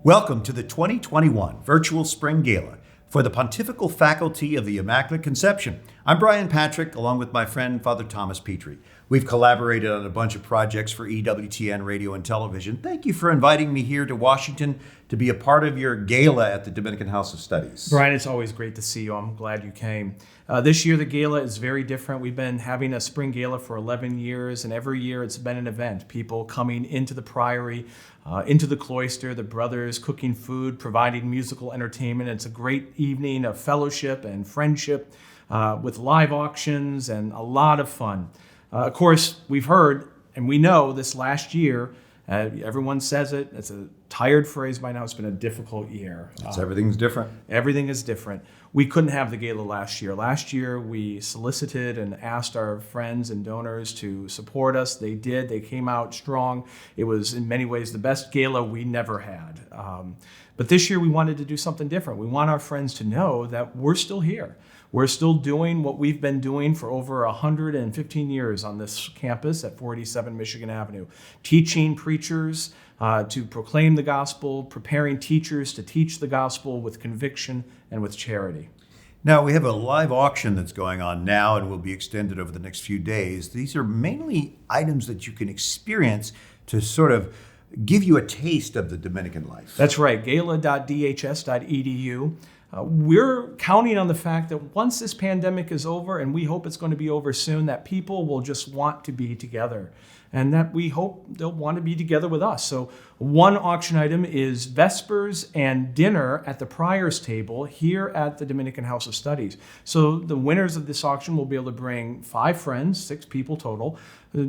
Welcome to the 2021 Virtual Spring Gala for the Pontifical Faculty of the Immaculate Conception. I'm Brian Patrick, along with my friend Father Thomas Petrie. We've collaborated on a bunch of projects for EWTN Radio and Television. Thank you for inviting me here to Washington to be a part of your gala at the Dominican House of Studies. Brian, it's always great to see you. I'm glad you came. This year, the gala is very different. We've been having a spring gala for 11 years, and every year it's been an event. People coming into the priory, into the cloister, the brothers cooking food, providing musical entertainment. It's a great evening of fellowship and friendship with live auctions and a lot of fun. Of course, we've heard and we know this last year, everyone says it, it's a tired phrase by now, it's been a difficult year. Everything's different. Everything is different. We couldn't have the gala last year. Last year, we solicited and asked our friends and donors to support us. They did. They came out strong. It was, in many ways, the best gala we never had. But this year, we wanted to do something different. We want our friends to know that we're still here. We're still doing what we've been doing for over 115 years on this campus at 487 Michigan Avenue, teaching preachers to proclaim the gospel, preparing teachers to teach the gospel with conviction and with charity. Now, we have a live auction that's going on now and will be extended over the next few days. These are mainly items that you can experience to sort of give you a taste of the Dominican life. That's right, gala.dhs.edu. We're counting on the fact that once this pandemic is over, and we hope it's going to be over soon, that people will just want to be together, and that we hope they'll want to be together with us. So one auction item is Vespers and dinner at the Prior's table here at the Dominican House of Studies. So the winners of this auction will be able to bring 5 friends, 6 people total,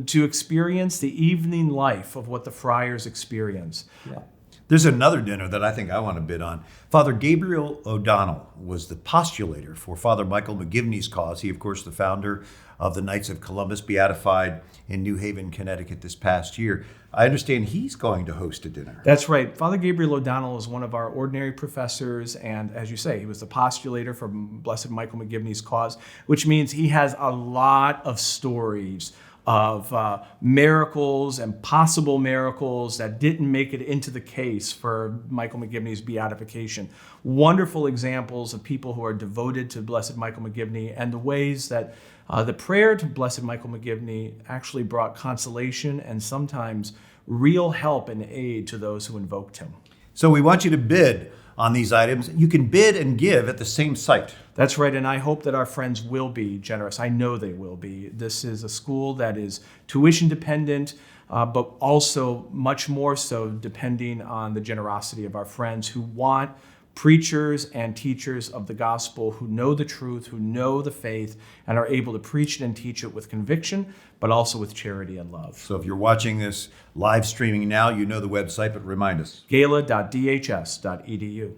to experience the evening life of what the friars experience. Yeah. There's another dinner that I think I want to bid on. Father Gabriel O'Donnell was the postulator for Father Michael McGivney's cause. He, of course, the founder of the Knights of Columbus, beatified in New Haven, Connecticut this past year. I understand he's going to host a dinner. That's right. Father Gabriel O'Donnell is one of our ordinary professors, and as you say, he was the postulator for Blessed Michael McGivney's cause, which means he has a lot of stories of miracles and possible miracles that didn't make it into the case for Michael McGivney's beatification. Wonderful examples of people who are devoted to Blessed Michael McGivney and the ways that the prayer to Blessed Michael McGivney actually brought consolation and sometimes real help and aid to those who invoked him. So we want you to bid on these items. You can bid and give at the same site. That's right, and I hope that our friends will be generous. I know they will be. This is a school that is tuition dependent, but also much more so depending on the generosity of our friends who want preachers and teachers of the gospel who know the truth, who know the faith, and are able to preach it and teach it with conviction, but also with charity and love. So if you're watching this live streaming now, you know the website, but remind us. Gala.dhs.edu.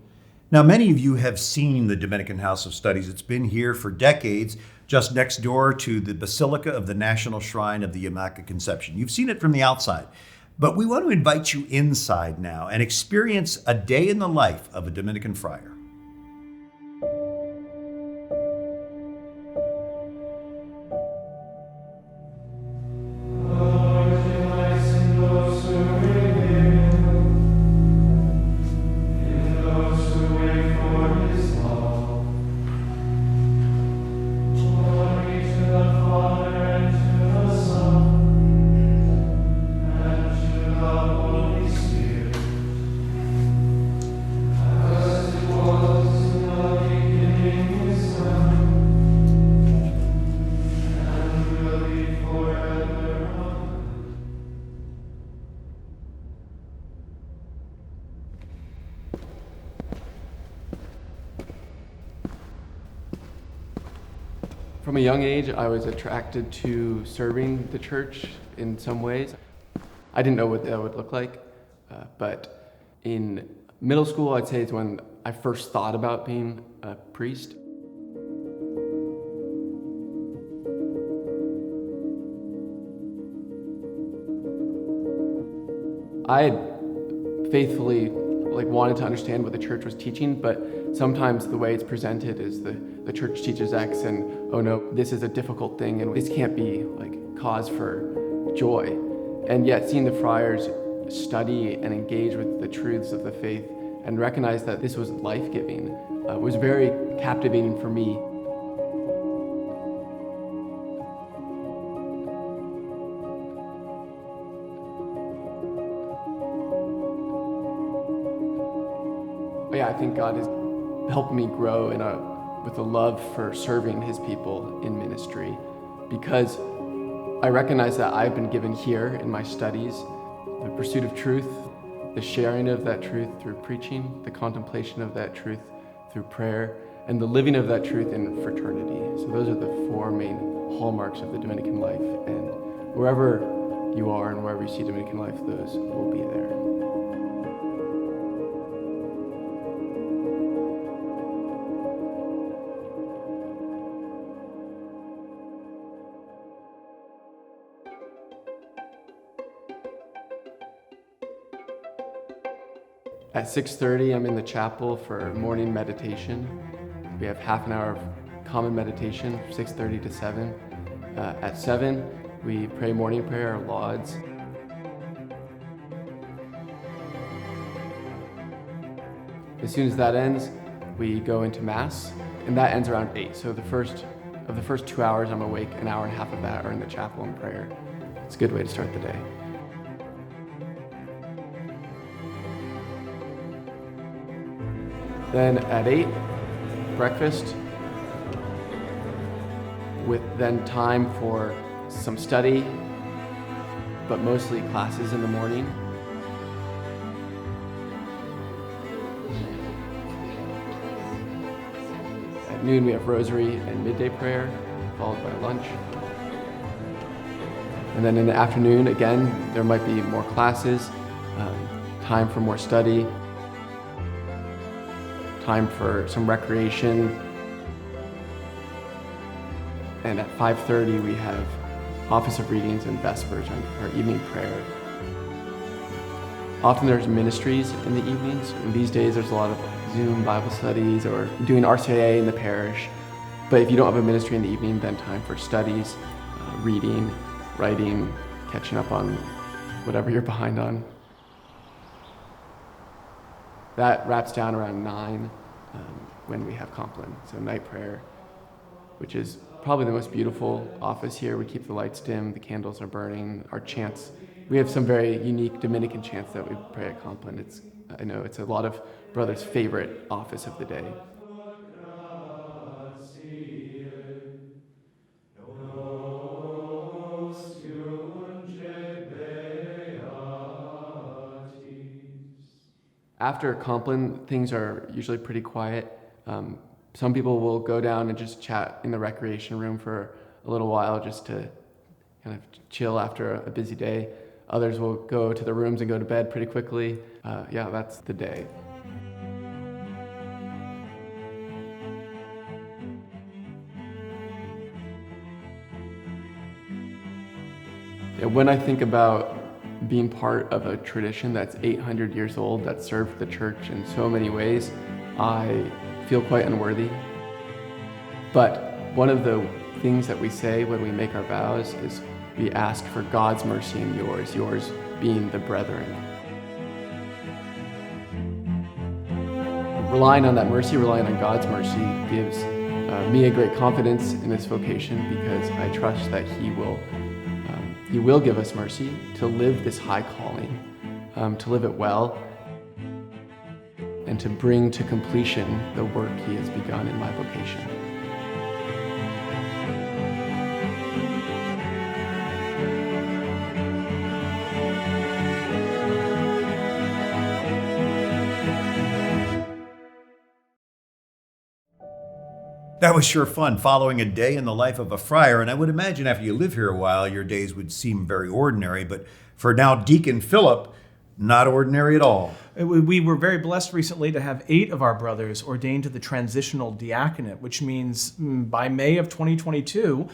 Now, many of you have seen the Dominican House of Studies. It's been here for decades, just next door to the Basilica of the National Shrine of the Immaculate Conception. You've seen it from the outside, but we want to invite you inside now and experience a day in the life of a Dominican friar. From a young age, I was attracted to serving the church in some ways. I didn't know what that would look like, but in middle school, I'd say it's when I first thought about being a priest. I had faithfully wanted to understand what the church was teaching, but sometimes the way it's presented is the church teaches X and, oh no, this is a difficult thing and this can't be cause for joy. And yet seeing the friars study and engage with the truths of the faith and recognize that this was life-giving was very captivating for me. But yeah, I think God has helped me grow with a love for serving his people in ministry, because I recognize that I've been given here in my studies the pursuit of truth, the sharing of that truth through preaching, the contemplation of that truth through prayer, and the living of that truth in fraternity. So those are the four main hallmarks of the Dominican life, and wherever you are and wherever you see Dominican life, those will be there. At 6:30, I'm in the chapel for morning meditation. We have half an hour of common meditation, 6:30 to 7. At 7, we pray morning prayer, our lauds. As soon as that ends, we go into Mass, and that ends around 8. So the first 2 hours I'm awake, an hour and a half of that are in the chapel and prayer. It's a good way to start the day. Then at 8, breakfast, with then time for some study, but mostly classes in the morning. At noon we have rosary and midday prayer, followed by lunch. And then in the afternoon, again, there might be more classes, time for more study, time for some recreation. And at 5:30 we have Office of Readings and Vespers, our evening prayer. Often there's ministries in the evenings, and these days there's a lot of Zoom Bible studies or doing RCIA in the parish. But if you don't have a ministry in the evening, then time for studies, reading, writing, catching up on whatever you're behind on. That wraps down around 9 when we have compline, so night prayer, which is probably the most beautiful office here. We keep the lights dim, the candles are burning, our chants. We have some very unique Dominican chants that we pray at compline. I know it's a lot of brothers' favorite office of the day. After compline, things are usually pretty quiet. Some people will go down and just chat in the recreation room for a little while just to kind of chill after a busy day. Others will go to their rooms and go to bed pretty quickly. Yeah, that's the day. Yeah, when I think about being part of a tradition that's 800 years old, that served the church in so many ways, I feel quite unworthy. But one of the things that we say when we make our vows is we ask for God's mercy and yours being the brethren. Relying on that mercy, relying on God's mercy gives me a great confidence in this vocation, because I trust that He will give us mercy to live this high calling, to live it well, and to bring to completion the work He has begun in my vocation. That was sure fun, following a day in the life of a friar, and I would imagine after you live here a while, your days would seem very ordinary, but for now Deacon Philip, not ordinary at all. We were very blessed recently to have 8 of our brothers ordained to the transitional diaconate, which means by May of 2022,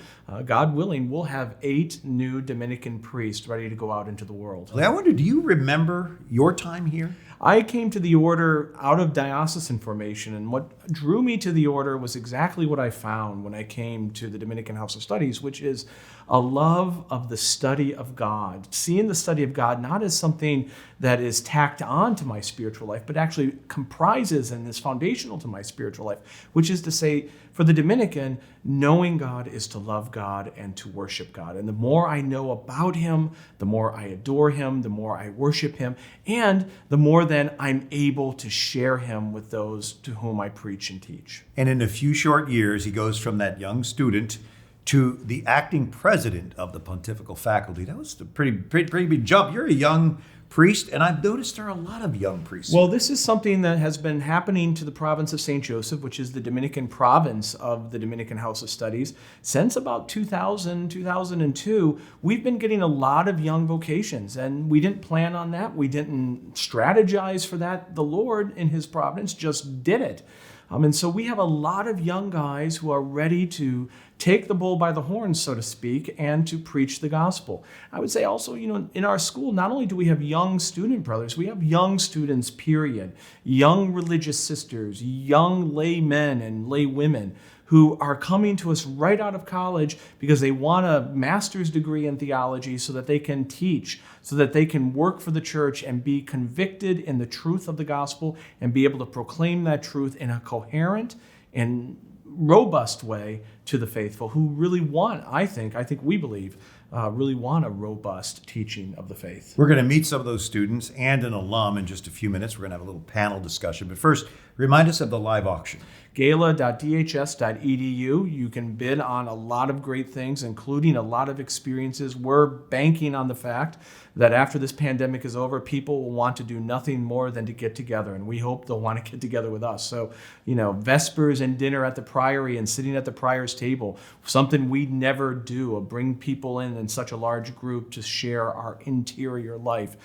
God willing, we'll have 8 new Dominican priests ready to go out into the world. I wonder, do you remember your time here? I came to the order out of diocesan formation, and what drew me to the order was exactly what I found when I came to the Dominican House of Studies, which is a love of the study of God, seeing the study of God not as something that is tacked on to my spiritual life, but actually comprises and is foundational to my spiritual life, which is to say, for the Dominican, knowing God is to love God and to worship God. And the more I know about him, the more I adore him, the more I worship him, and the more then I'm able to share him with those to whom I preach and teach. And in a few short years, he goes from that young student to the acting president of the Pontifical faculty. That was a pretty big jump. You're a young priest, and I've noticed there are a lot of young priests. Well, this is something that has been happening to the province of St. Joseph, which is the Dominican province of the Dominican House of Studies. Since about 2000, 2002, we've been getting a lot of young vocations, and we didn't plan on that. We didn't strategize for that. The Lord in his providence just did it. And so we have a lot of young guys who are ready to take the bull by the horns, so to speak, and to preach the gospel. I would say also, in our school, not only do we have young student brothers, we have young students, period, young religious sisters, young lay men and lay women who are coming to us right out of college because they want a master's degree in theology so that they can teach, so that they can work for the church and be convicted in the truth of the gospel and be able to proclaim that truth in a coherent and robust way to the faithful who really want, I think we believe, really want a robust teaching of the faith. We're going to meet some of those students and an alum in just a few minutes. We're going to have a little panel discussion. But first, remind us of the live auction. Gala.dhs.edu. You can bid on a lot of great things, including a lot of experiences. We're banking on the fact that after this pandemic is over, people will want to do nothing more than to get together, and we hope they'll want to get together with us. So, vespers and dinner at the Priory and sitting at the Prior's table, something we never do, bring people in such a large group to share our interior life.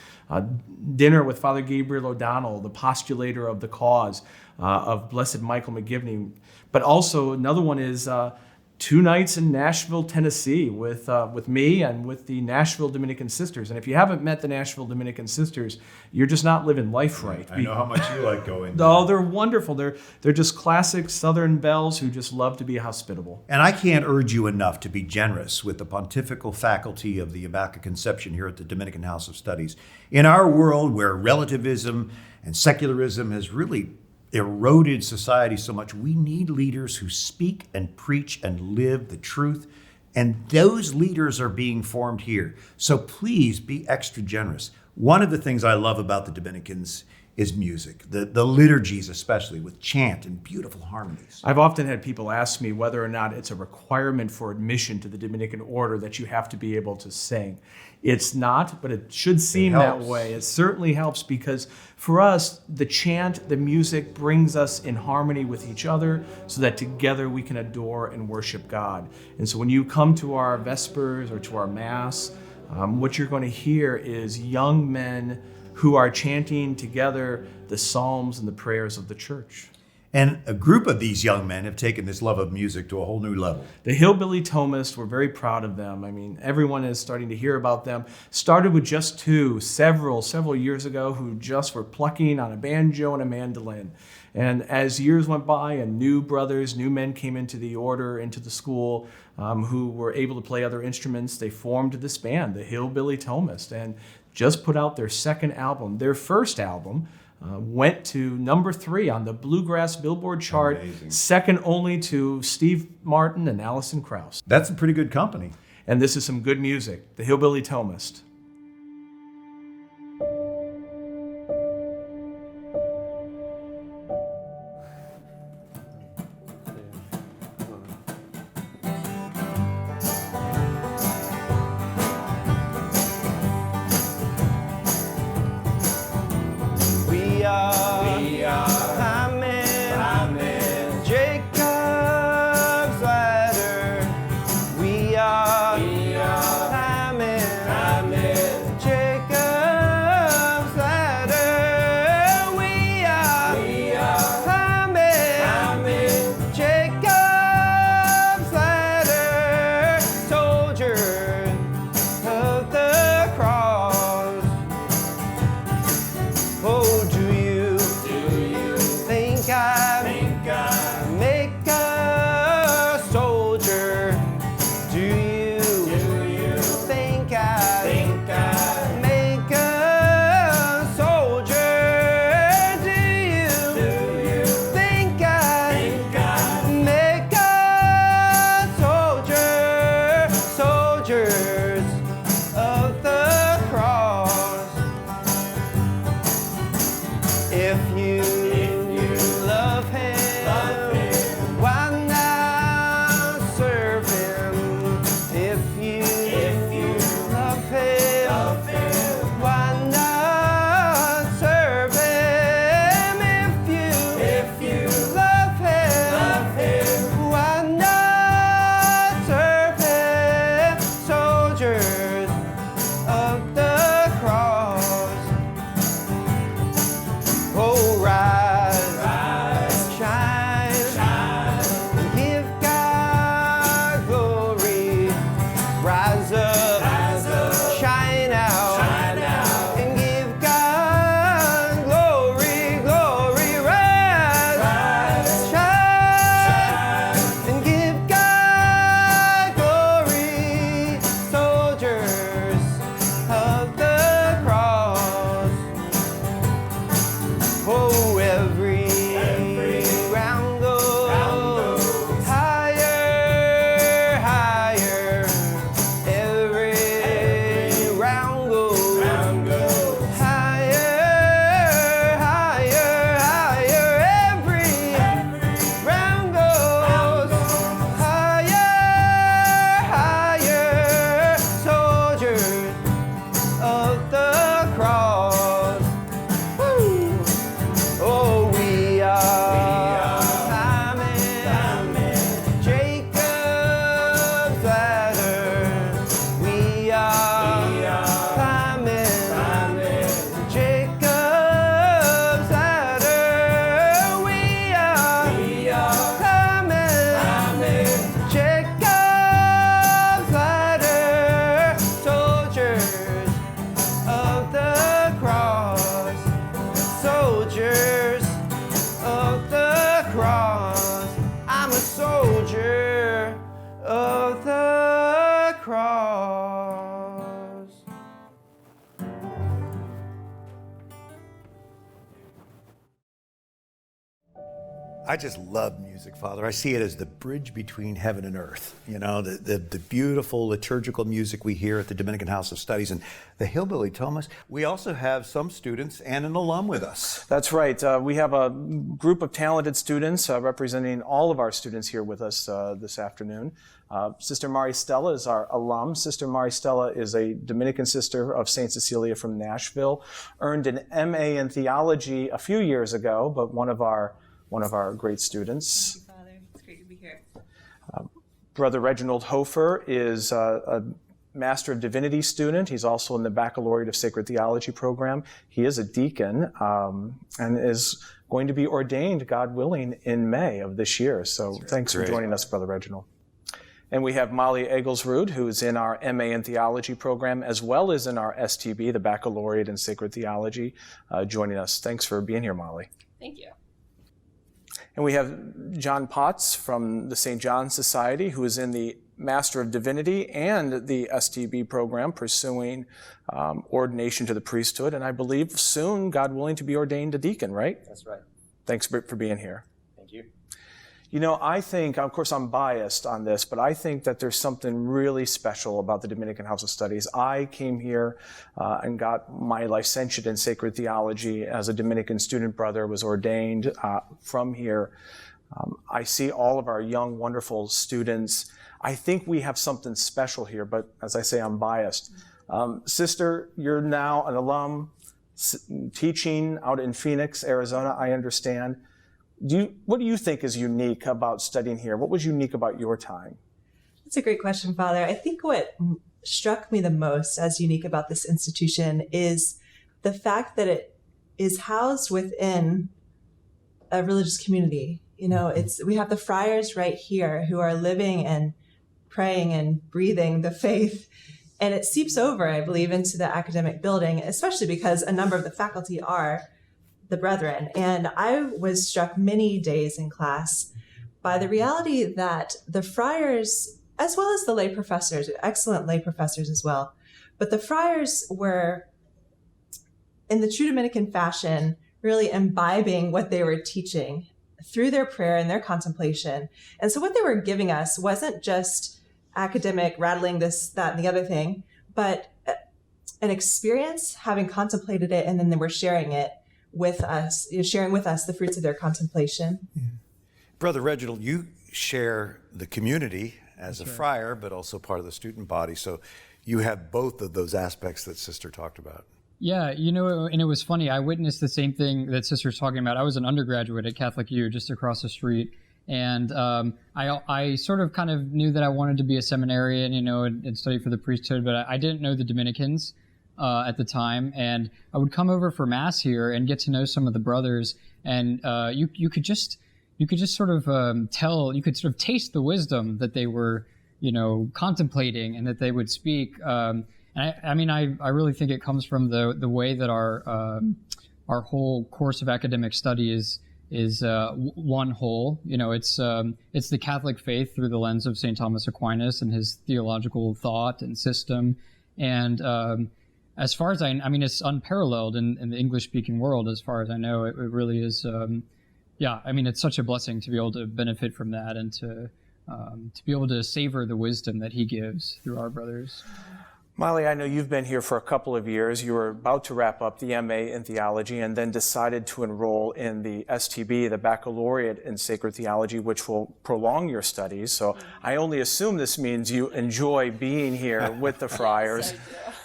Dinner with Father Gabriel O'Donnell, the postulator of the cause, of Blessed Michael McGivney. But also another one is 2 nights in Nashville, Tennessee with me and with the Nashville Dominican Sisters. And if you haven't met the Nashville Dominican Sisters, you're just not living life right. I know how much you like going. Oh, they're wonderful. They're just classic Southern belles who just love to be hospitable. And I can't urge you enough to be generous with the Pontifical faculty of the Immaculate Conception here at the Dominican House of Studies. In our world where relativism and secularism has really eroded society so much, we need leaders who speak and preach and live the truth, and those leaders are being formed here. So please be extra generous. One of the things I love about the Dominicans is music, the liturgies especially, with chant and beautiful harmonies. I've often had people ask me whether or not it's a requirement for admission to the Dominican order that you have to be able to sing. It's not, but it should seem that way. It certainly helps because for us, the chant, the music brings us in harmony with each other so that together we can adore and worship God. And so when you come to our Vespers or to our Mass, what you're going to hear is young men who are chanting together the psalms and the prayers of the church. And a group of these young men have taken this love of music to a whole new level. The Hillbilly Thomists, we're very proud of them. I mean, everyone is starting to hear about them. Started with just 2 several years ago who just were plucking on a banjo and a mandolin. And as years went by and new men came into the order, into the school, who were able to play other instruments, they formed this band, the Hillbilly Thomists, and just put out their second album. Their first album went to number 3 on the Bluegrass Billboard chart, amazing, second only to Steve Martin and Alison Krauss. That's a pretty good company. And this is some good music, the Hillbilly Thomist. We are climbing I just love music, Father. I see it as the bridge between heaven and earth. You know, the beautiful liturgical music we hear at the Dominican House of Studies and the Hillbilly Thomas. We also have some students and an alum with us. That's right. We have a group of talented students representing all of our students here with us this afternoon. Sister Mari Stella is our alum. Sister Mari Stella is a Dominican sister of St. Cecilia from Nashville, earned an MA in theology a few years ago, but one of our great students. Thank you, Father. It's great to be here. Brother Reginald Hofer is a Master of Divinity student. He's also in the Baccalaureate of Sacred Theology program. He is a deacon and is going to be ordained, God willing, in May of this year. So thanks for joining us, Brother Reginald. And we have Molly Egglesrud, who is in our MA in Theology program, as well as in our STB, the Baccalaureate in Sacred Theology, joining us. Thanks for being here, Molly. Thank you. And we have John Potts from the St. John Society, who is in the Master of Divinity and the STB program, pursuing ordination to the priesthood. And I believe soon, God willing, to be ordained a deacon, right? That's right. Thanks for being here. Thank you. You know, I think, of course, I'm biased on this, but I think that there's something really special about the Dominican House of Studies. I came here and got my licentiate in sacred theology as a Dominican student brother, was ordained from here. I see all of our young, wonderful students. I think we have something special here, but as I say, I'm biased. Sister, you're now an alum teaching out in Phoenix, Arizona, I understand. What do you think is unique about studying here? What was unique about your time? That's a great question, Father. I think what struck me the most as unique about this institution is the fact that it is housed within a religious community. You know, we have the friars right here who are living and praying and breathing the faith. And it seeps over, I believe, into the academic building, especially because a number of the faculty are the brethren. And I was struck many days in class by the reality that the friars, as well as the lay professors, excellent lay professors as well, but the friars were, in the true Dominican fashion, really imbibing what they were teaching through their prayer and their contemplation. And so what they were giving us wasn't just academic rattling this, that, and the other thing, but an experience, having contemplated it, and then they were sharing it with us, sharing with us the fruits of their contemplation. Brother Reginald, you share the community as a friar, but also part of the student body. So you have both of those aspects that Sister talked about. Yeah, and it was funny. I witnessed the same thing that Sister's talking about. I was an undergraduate at Catholic U just across the street. And I sort of kind of knew that I wanted to be a seminarian, and study for the priesthood, but I didn't know the Dominicans at the time. And I would come over for Mass here and get to know some of the brothers. And you could just sort of you could sort of taste the wisdom that they were, contemplating and that they would speak. And I really think it comes from the way that our whole course of academic study is one whole. It's the Catholic faith through the lens of St. Thomas Aquinas and his theological thought and system. And as far as it's unparalleled in the English-speaking world. As far as I know, it really is. It's such a blessing to be able to benefit from that and to be able to savor the wisdom that he gives through our brothers. Molly, I know you've been here for a couple of years. You were about to wrap up the MA in theology and then decided to enroll in the STB, the Baccalaureate in Sacred Theology, which will prolong your studies. So I only assume this means you enjoy being here with the friars.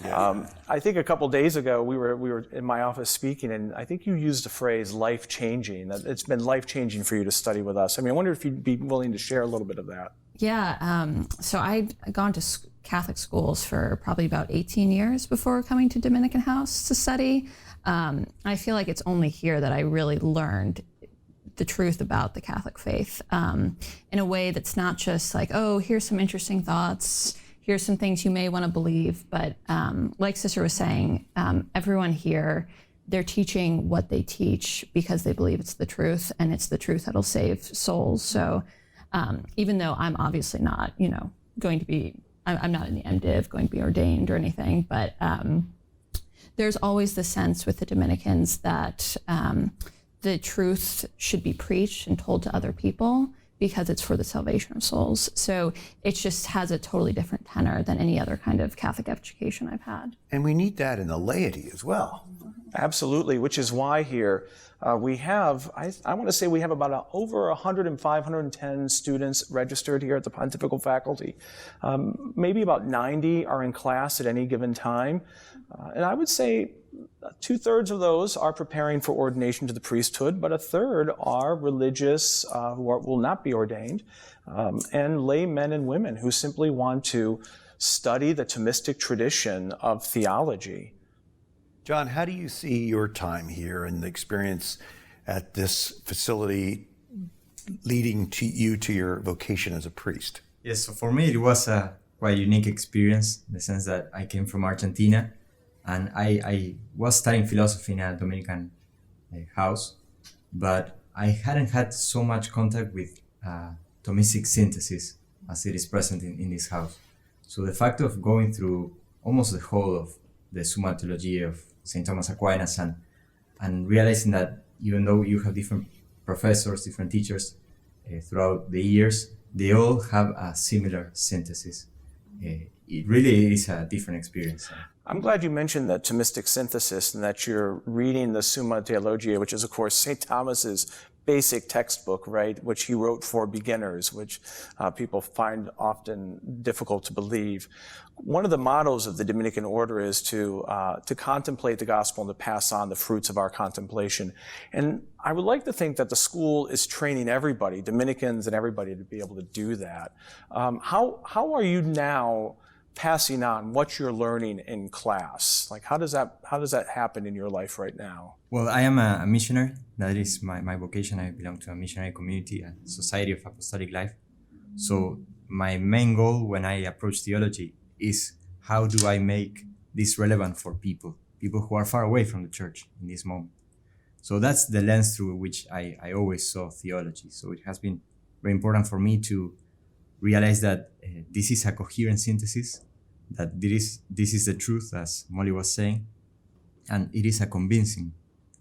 I think a couple days ago we were in my office speaking, and I think you used the phrase life-changing. It's been life-changing for you to study with us. I wonder if you'd be willing to share a little bit of that. Yeah, so I'd gone to Catholic schools for probably about 18 years before coming to Dominican House to study. I feel like it's only here that I really learned the truth about the Catholic faith in a way that's not just like, oh, here's some interesting thoughts, here's some things you may want to believe, but like Sister was saying, everyone here, they're teaching what they teach because they believe it's the truth, and it's the truth that'll save souls. So even though I'm obviously not, going to be, I'm not in the MDiv going to be ordained or anything, but there's always the sense with the Dominicans that the truth should be preached and told to other people because it's for the salvation of souls. So it just has a totally different tenor than any other kind of Catholic education I've had. And we need that in the laity as well. Absolutely, which is why here we have, I want to say we have about over 105, 110 students registered here at the Pontifical faculty. Maybe about 90 are in class at any given time. And I would say 2/3 of those are preparing for ordination to the priesthood, but 1/3 are religious who will not be ordained, and lay men and women who simply want to study the Thomistic tradition of theology. John, how do you see your time here and the experience at this facility leading to your vocation as a priest? Yes, so for me it was a quite unique experience in the sense that I came from Argentina and I was studying philosophy in a Dominican house, but I hadn't had so much contact with Thomistic synthesis as it is present in this house. So the fact of going through almost the whole of the Summa Theologiae of St. Thomas Aquinas and realizing that even though you have different professors, different teachers throughout the years, they all have a similar synthesis. It really is a different experience. I'm glad you mentioned that Thomistic synthesis and that you're reading the Summa Theologiae, which is, of course, St. Thomas's basic textbook, right, which he wrote for beginners, which people find often difficult to believe. One of the mottos of the Dominican order is to contemplate the gospel and to pass on the fruits of our contemplation. And I would like to think that the school is training everybody, Dominicans and everybody, to be able to do that. How are you now passing on what you're learning in class? Like, how does that happen in your life right now? Well, I am a missionary. That is my vocation. I belong to a missionary community, a society of apostolic life. So my main goal when I approach theology is how do I make this relevant for people who are far away from the church in this moment. So that's the lens through which I always saw theology. So it has been very important for me to realize that this is a coherent synthesis, that this is the truth, as Molly was saying, and it is a convincing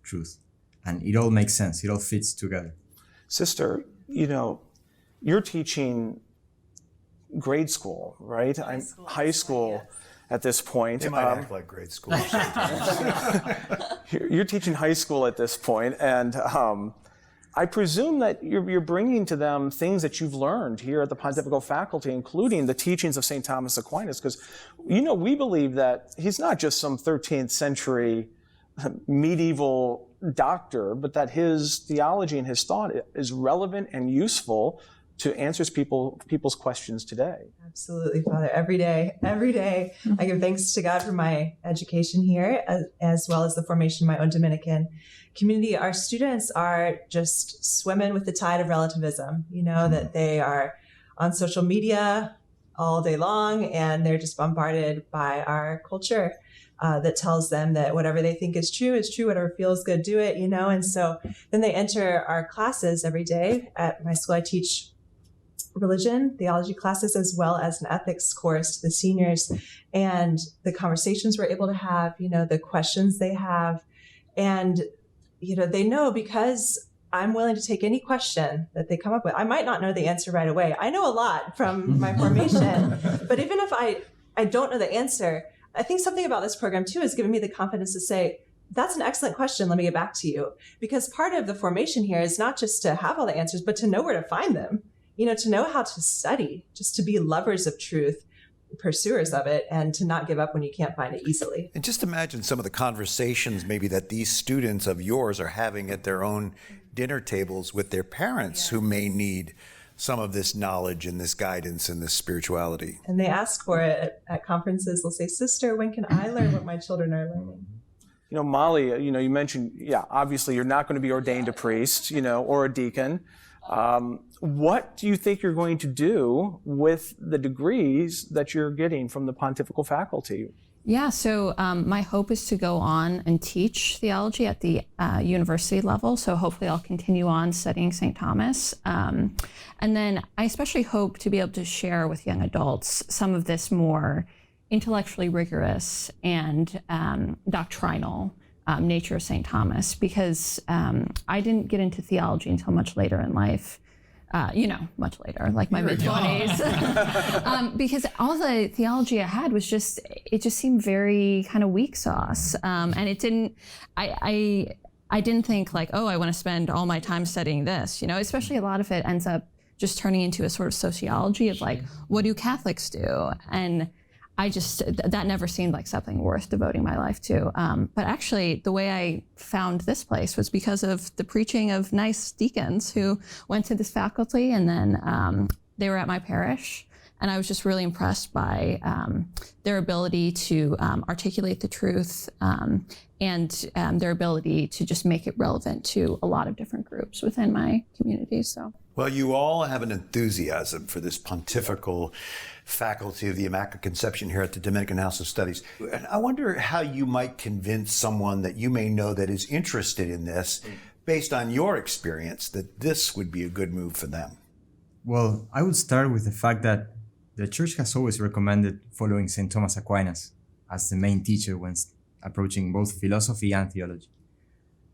truth. And it all makes sense. It all fits together. Sister, you're teaching grade school, right? High school. at this point. They might act like grade school sometimes. You're teaching high school at this point, and I presume that you're bringing to them things that you've learned here at the Pontifical faculty, including the teachings of St. Thomas Aquinas, because, we believe that he's not just some 13th century medieval doctor, but that his theology and his thought is relevant and useful to answers people's questions today. Absolutely, Father. Every day, I give thanks to God for my education here, as well as the formation of my own Dominican community. Our students are just swimming with the tide of relativism, that they are on social media all day long, and they're just bombarded by our culture that tells them that whatever they think is true, whatever feels good, do it, and so then they enter our classes every day. At my school, I teach religion, theology classes, as well as an ethics course to the seniors, and the conversations we're able to have, the questions they have, and they know, because I'm willing to take any question that they come up with. I might not know the answer right away. I know a lot from my formation, but even if I don't know the answer, I think something about this program too has given me the confidence to say, that's an excellent question. Let me get back to you. Because part of the formation here is not just to have all the answers, but to know where to find them, to know how to study, just to be lovers of truth, pursuers of it, and to not give up when you can't find it easily. And just imagine some of the conversations maybe that these students of yours are having at their own dinner tables with their parents who may need some of this knowledge and this guidance and this spirituality. And they ask for it at conferences. They'll say, "Sister, when can I learn what my children are learning?" Molly, you mentioned, obviously you're not going to be ordained a priest, or a deacon. What do you think you're going to do with the degrees that you're getting from the Pontifical faculty? Yeah, so my hope is to go on and teach theology at the university level. So hopefully I'll continue on studying St. Thomas. And then I especially hope to be able to share with young adults some of this more intellectually rigorous and doctrinal nature of St. Thomas, because I didn't get into theology until much later in life. Much later, like my mid-20s, because all the theology I had was it just seemed very kind of weak sauce. And it didn't, I didn't think like, oh, I want to spend all my time studying this, especially a lot of it ends up just turning into a sort of sociology of like, what do Catholics do? And that never seemed like something worth devoting my life to. But actually, the way I found this place was because of the preaching of nice deacons who went to this faculty, and then they were at my parish. And I was just really impressed by their ability to articulate the truth and their ability to just make it relevant to a lot of different groups within my community. So. Well, you all have an enthusiasm for this pontifical faculty of the Immaculate Conception here at the Dominican House of Studies. And I wonder how you might convince someone that you may know that is interested in this, based on your experience, that this would be a good move for them. Well, I would start with the fact that the Church has always recommended following St. Thomas Aquinas as the main teacher when approaching both philosophy and theology.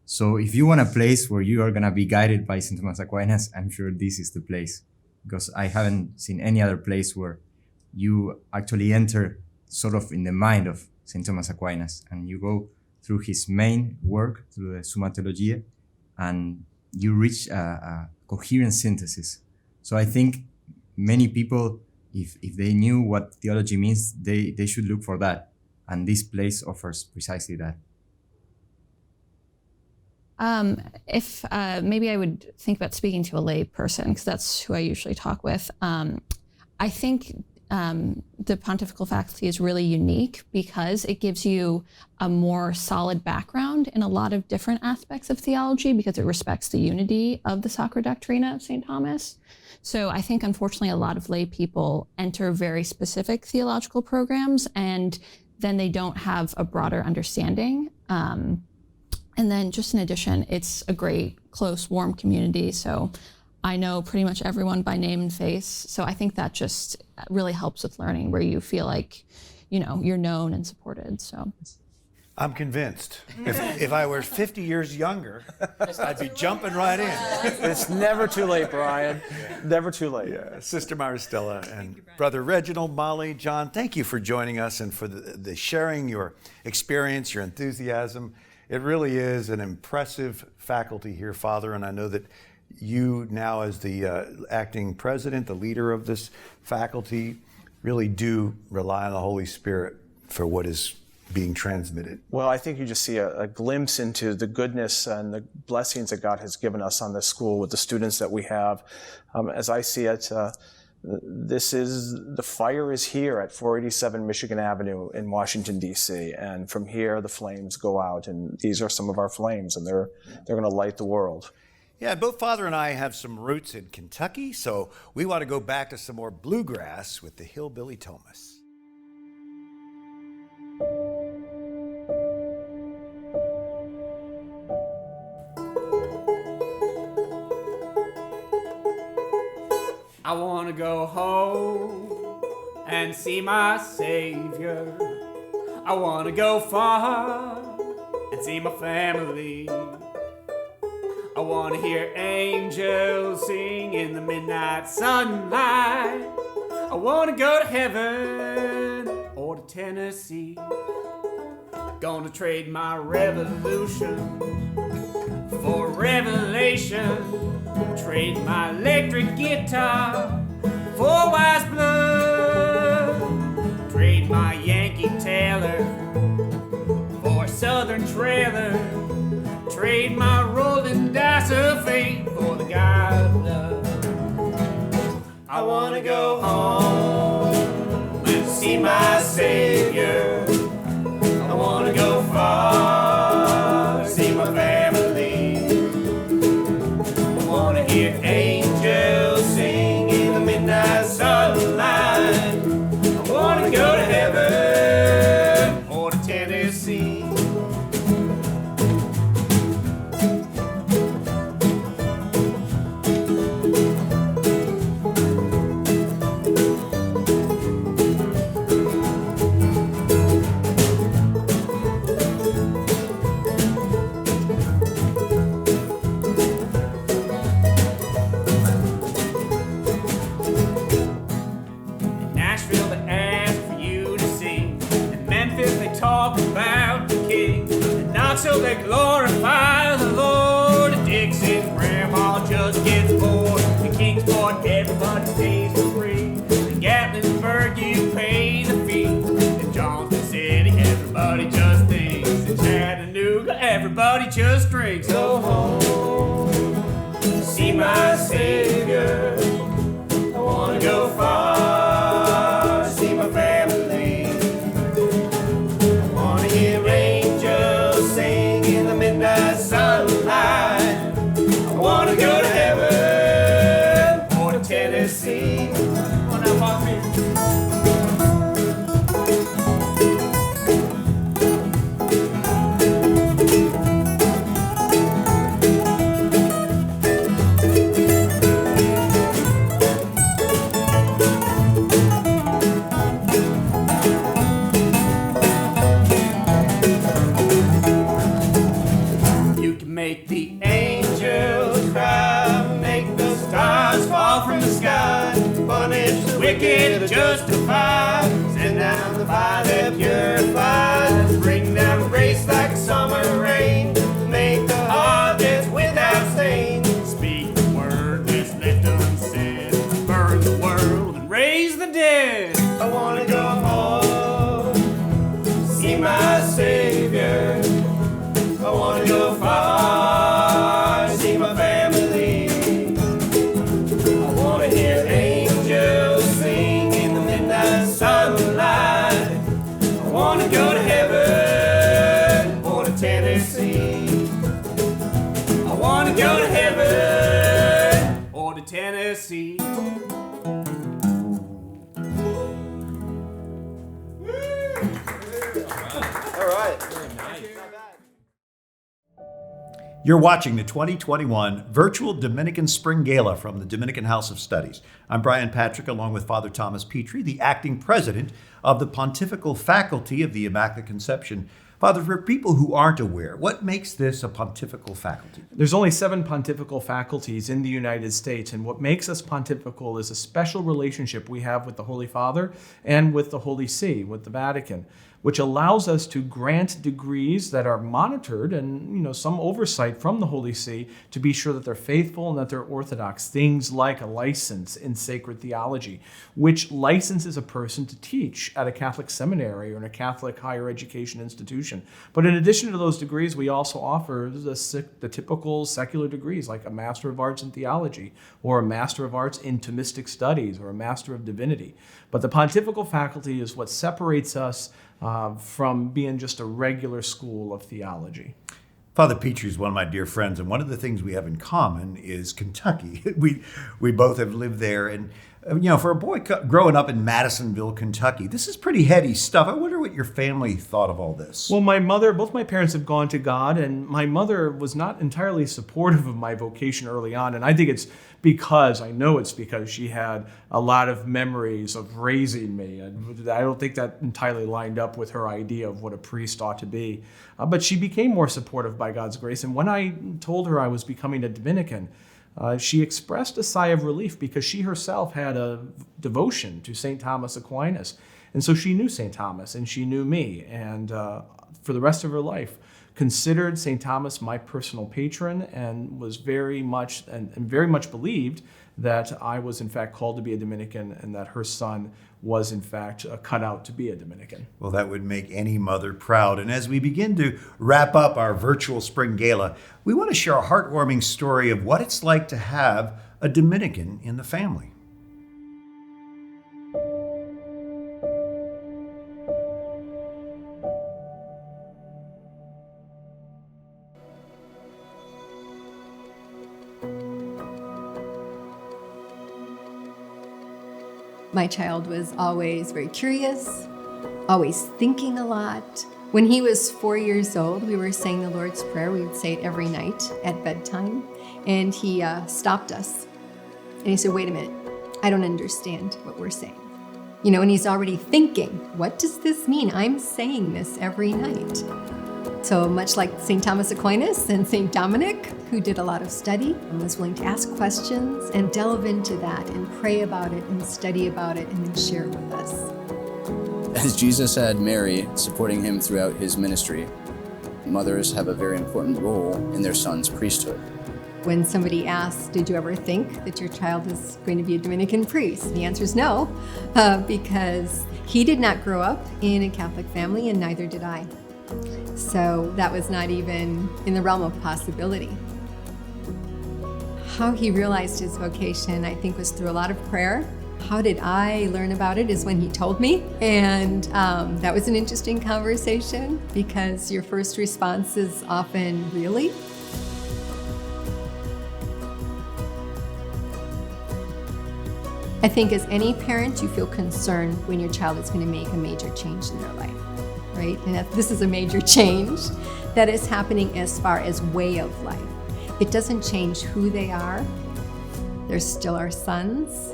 So if you want a place where you are going to be guided by St. Thomas Aquinas, I'm sure this is the place, because I haven't seen any other place where you actually enter sort of in the mind of St. Thomas Aquinas, and you go through his main work, through the Summa Theologiae, and you reach a coherent synthesis. So I think many people, if they knew what theology means, they should look for that. And this place offers precisely that. If maybe I would think about speaking to a lay person, because that's who I usually talk with. I think the Pontifical faculty is really unique because it gives you a more solid background in a lot of different aspects of theology, because it respects the unity of the Sacra Doctrina of St. Thomas. So I think, unfortunately, a lot of lay people enter very specific theological programs, and then they don't have a broader understanding. And then just in addition, it's a great, close, warm community. So I know pretty much everyone by name and face. So I think that just really helps with learning, where you feel like, you're known and supported. So. I'm convinced. If I were 50 years younger, I'd be jumping right in. It's never too late, Brian. Never too late. Yeah, Sister Maristella and Brother Reginald, Molly, John, thank you for joining us and for the sharing your experience, your enthusiasm. It really is an impressive faculty here, Father, and I know that you now as the acting president, the leader of this faculty, really do rely on the Holy Spirit for what is being transmitted. Well, I think you just see a glimpse into the goodness and the blessings that God has given us on this school with the students that we have. As I see it, the fire is here at 487 Michigan Avenue in Washington, D.C. And from here, the flames go out. And these are some of our flames, and they're going to light the world. Yeah, both Father and I have some roots in Kentucky, so we want to go back to some more bluegrass with the Hillbilly Thomas. I want to go home and see my Savior. I want to go far and see my family. I want to hear angels sing in the midnight sunlight. I want to go to heaven or to Tennessee. Gonna trade my revolution for revelation. Trade my electric guitar for wise blood. Trade my Yankee Taylor for Southern trailer. Trade my rolling dice of fate for the God of love. I wanna go home and see my Savior. I wanna go far, see my family. I wanna hear angels sing in the midnight sunlight. I wanna go to heaven or to Tennessee. So they glorify the Lord. And Dixon's grandma just gets bored. In Kingsport, everybody stays for free. In Gatlinburg, you pay the fee. In Johnson City, everybody just thinks. In Chattanooga, everybody just drinks. Go home, see my Savior. I wanna go far, see my family. I wanna hear angels sing in the midnight sunlight. I wanna go to heaven or to Tennessee. Oh, now, Bobby. Make the angels cry, make the stars fall from the sky, punish the wicked and justify, send down the fire that purifies, bring down grace like summer rain, make the heart that's without stain, speak the word that's left unsaid, burn the world and raise the dead. I wanna go home, see my Savior. I wanna go far, see my family. I wanna hear angels sing in the midnight sunlight. I wanna go to heaven or to Tennessee. I wanna go to heaven or to Tennessee. All right. You're watching the 2021 Virtual Dominican Spring Gala from the Dominican House of Studies. I'm Brian Patrick, along with Father Thomas Petrie, the acting president of the Pontifical Faculty of the Immaculate Conception. Father, for people who aren't aware, what makes this a pontifical faculty? There's only 7 pontifical faculties in the United States, and what makes us pontifical is a special relationship we have with the Holy Father and with the Holy See, with the Vatican, which allows us to grant degrees that are monitored and some oversight from the Holy See to be sure that they're faithful and that they're orthodox. Things like a license in sacred theology, which licenses a person to teach at a Catholic seminary or in a Catholic higher education institution. But in addition to those degrees, we also offer the typical secular degrees like a Master of Arts in Theology or a Master of Arts in Thomistic Studies or a Master of Divinity. But the pontifical faculty is what separates us from being just a regular school of theology. Father Petrie is one of my dear friends, and one of the things we have in common is Kentucky. We both have lived there, and for a boy growing up in Madisonville, Kentucky, this is pretty heady stuff. I wonder what your family thought of all this. Well, both my parents have gone to God, and my mother was not entirely supportive of my vocation early on, and I think it's because she had a lot of memories of raising me. And I don't think that entirely lined up with her idea of what a priest ought to be. But she became more supportive by God's grace. And when I told her I was becoming a Dominican, she expressed a sigh of relief because she herself had a devotion to St. Thomas Aquinas. And so she knew St. Thomas and she knew me. And for the rest of her life, considered St. Thomas my personal patron and was very much believed that I was in fact called to be a Dominican and that her son was in fact cut out to be a Dominican. Well, that would make any mother proud. And as we begin to wrap up our virtual spring gala, we want to share a heartwarming story of what it's like to have a Dominican in the family. My child was always very curious, always thinking a lot. When he was 4 years old, we were saying the Lord's Prayer. We would say it every night at bedtime. And he stopped us. And he said, "Wait a minute, I don't understand what we're saying." And he's already thinking, what does this mean? I'm saying this every night. So much like St. Thomas Aquinas and St. Dominic, who did a lot of study and was willing to ask questions and delve into that and pray about it and study about it and then share it with us. As Jesus had Mary supporting him throughout his ministry, mothers have a very important role in their son's priesthood. When somebody asks, did you ever think that your child is going to be a Dominican priest? The answer is no, because he did not grow up in a Catholic family and neither did I. So that was not even in the realm of possibility. How he realized his vocation, I think, was through a lot of prayer. How did I learn about it is when he told me. And that was an interesting conversation because your first response is often, really? I think as any parent, you feel concerned when your child is going to make a major change in their life. Right? And this is a major change that is happening as far as way of life. It doesn't change who they are. They're still our sons,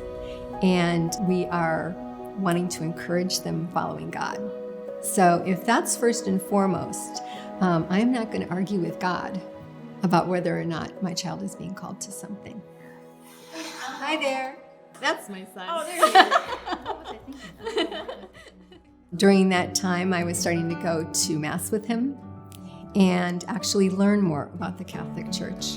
and we are wanting to encourage them following God. So if that's first and foremost, I'm not going to argue with God about whether or not my child is being called to something. Hi there. That's my son. Oh, there you go. What was I thinking? During that time, I was starting to go to Mass with him and actually learn more about the Catholic Church.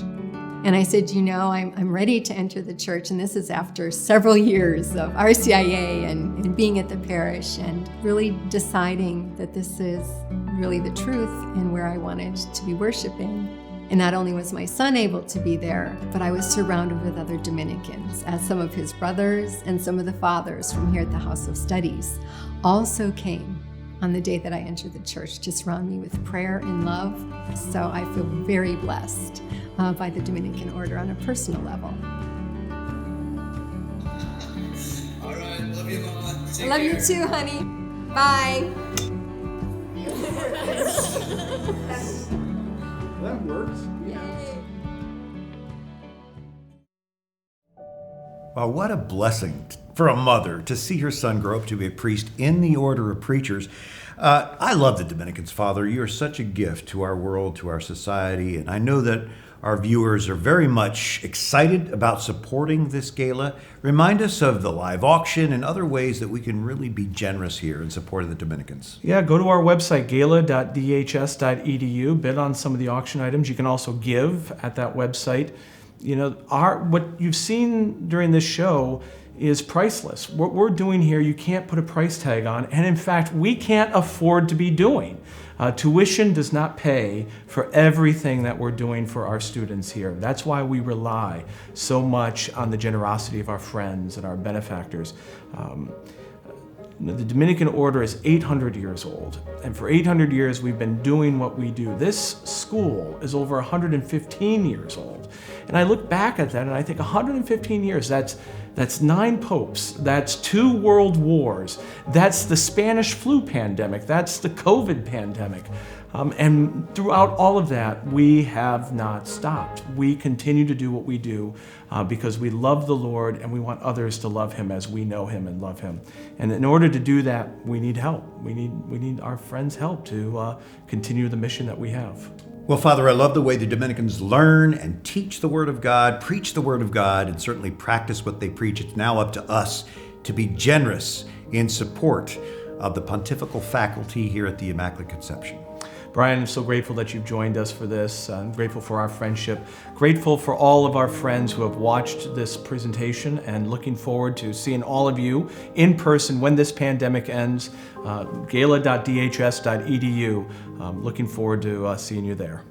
And I said, I'm ready to enter the church. And this is after several years of RCIA and being at the parish and really deciding that this is really the truth and where I wanted to be worshiping. And not only was my son able to be there, but I was surrounded with other Dominicans, as some of his brothers and some of the fathers from here at the House of Studies also came on the day that I entered the church to surround me with prayer and love. So I feel very blessed by the Dominican order on a personal level. All right, love you, Mama. I love you too, honey. Bye. That works. Yay. Well, what a blessing for a mother to see her son grow up to be a priest in the order of preachers. I love the Dominicans, Father. You're such a gift to our world, to our society, and I know that our viewers are very much excited about supporting this gala. Remind us of the live auction and other ways that we can really be generous here in support of the Dominicans. Yeah, go to our website, gala.dhs.edu, bid on some of the auction items. You can also give at that website. You know, what you've seen during this show is priceless. What we're doing here, you can't put a price tag on, and in fact, we can't afford to be doing. Tuition does not pay for everything that we're doing for our students here. That's why we rely so much on the generosity of our friends and our benefactors. The Dominican order is 800 years old, and for 800 years we've been doing what we do. This school is over 115 years old, and I look back at that and I think 115 years, that's 9 popes, that's 2 world wars, that's the Spanish flu pandemic, that's the COVID pandemic. And throughout all of that, we have not stopped. We continue to do what we do because we love the Lord and we want others to love Him as we know Him and love Him. And in order to do that, we need help. We need our friends' help to continue the mission that we have. Well, Father, I love the way the Dominicans learn and teach the Word of God, preach the Word of God, and certainly practice what they preach. It's now up to us to be generous in support of the Pontifical faculty here at the Immaculate Conception. Brian, I'm so grateful that you've joined us for this. I'm grateful for our friendship, grateful for all of our friends who have watched this presentation, and looking forward to seeing all of you in person when this pandemic ends. Gala.dhs.edu. Looking forward to seeing you there.